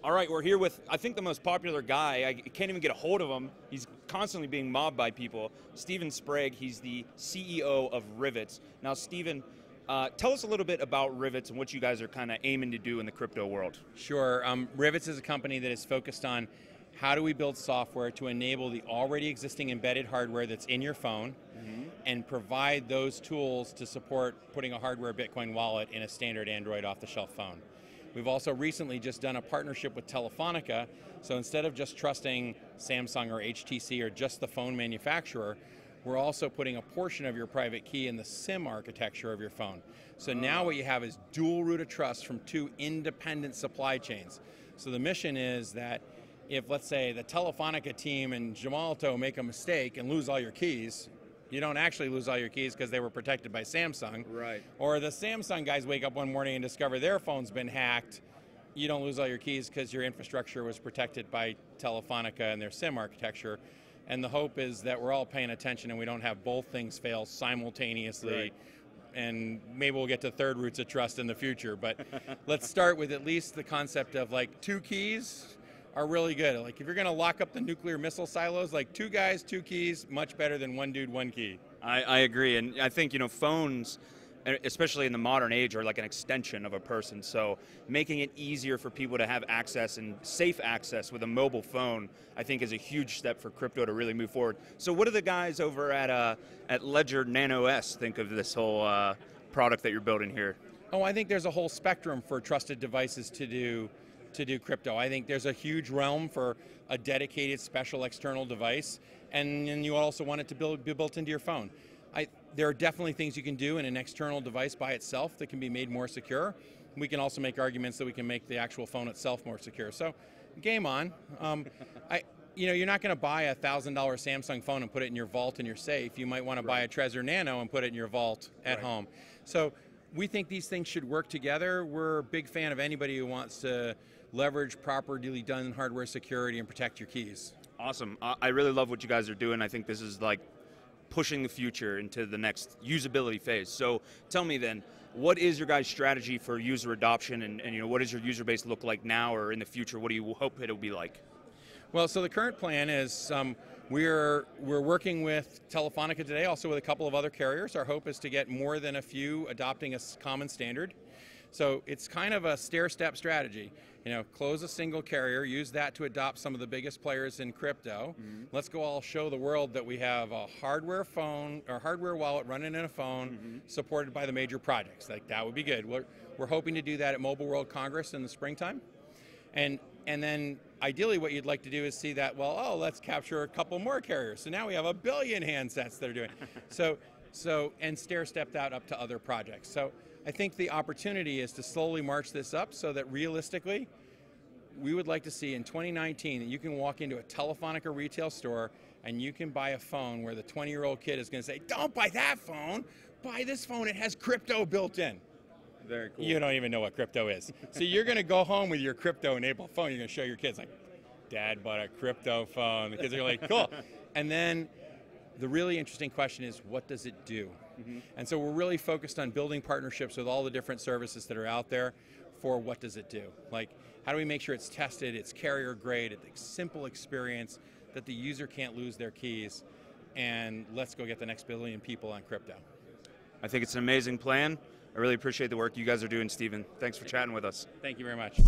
All right, we're here with, I think, the most popular guy. I can't even get a hold of him. He's constantly being mobbed by people. Steven Sprague, he's the CEO of Rivetz. Now, Steven, tell us a little bit about Rivetz and what you guys are kind of aiming to do in the crypto world. Sure. Rivetz is a company that is focused on how do we build software to enable the already existing embedded hardware that's in your phone and provide those tools to support putting a hardware Bitcoin wallet in a standard Android off-the-shelf phone. We've also recently just done a partnership with Telefonica, so instead of just trusting Samsung or HTC or just the phone manufacturer, we're also putting a portion of your private key in the SIM architecture of your phone. So now what you have is dual root of trust from two independent supply chains. So the mission is that if, let's say, the Telefonica team and Gemalto make a mistake and lose all your keys, you don't actually lose all your keys because they were protected by Samsung. Right. Or the Samsung guys wake up one morning and discover their phone's been hacked. You don't lose all your keys because your infrastructure was protected by Telefonica and their SIM architecture. And the hope is that we're all paying attention and we don't have both things fail simultaneously. Right. And maybe we'll get to third roots of trust in the future. But let's start with at least the concept of like 2 keys are really good. Like if you're going to lock up the nuclear missile silos, like 2 guys, 2 keys, much better than 1 dude, 1 key. I agree, and I think, phones, especially in the modern age, are like an extension of a person. So making it easier for people to have access and safe access with a mobile phone, I think, is a huge step for crypto to really move forward. So what do the guys over at Ledger Nano S think of this whole product that you're building here? Oh, I think there's a whole spectrum for trusted devices to do crypto. I think there's a huge realm for a dedicated special external device, and you also want it to be built into your phone. There are definitely things you can do in an external device by itself that can be made more secure. We can also make arguments that we can make the actual phone itself more secure. So, game on. You're not going to buy a $1,000 Samsung phone and put it in your vault in your safe. You might want to buy a Trezor Nano and put it in your vault at home. So, we think these things should work together. We're a big fan of anybody who wants to leverage properly done hardware security and protect your keys. Awesome. I really love what you guys are doing. I think this is like pushing the future into the next usability phase. So tell me then, what is your guys' strategy for user adoption, and what does your user base look like now or in the future? What do you hope it'll be like? Well, so the current plan is we're working with Telefonica today, also with a couple of other carriers. Our hope is to get more than a few adopting a common standard. So it's kind of a stair-step strategy. Close a single carrier, use that to adopt some of the biggest players in crypto. Let's go all show the world that we have a hardware phone or hardware wallet running in a phone supported by the major projects. Like that would be good. We're hoping to do that at Mobile World Congress in the springtime. And then ideally what you'd like to do is see that, let's capture a couple more carriers. So now we have 1 billion handsets that are doing it. And stair-step that up to other projects. So I think the opportunity is to slowly march this up so that realistically, we would like to see in 2019 that you can walk into a Telefonica retail store and you can buy a phone where the 20-year-old kid is going to say, don't buy that phone, buy this phone, it has crypto built in. Very cool. You don't even know what crypto is. So you're going to go home with your crypto-enabled phone, you're going to show your kids like, Dad bought a crypto phone. The kids are like, cool. And then the really interesting question is, what does it do? And so we're really focused on building partnerships with all the different services that are out there for what does it do? Like, how do we make sure it's tested, it's carrier grade, it's a simple experience, that the user can't lose their keys, and let's go get the next billion people on crypto. I think it's an amazing plan. I really appreciate the work you guys are doing, Steven. Thanks for chatting with us. Thank you very much.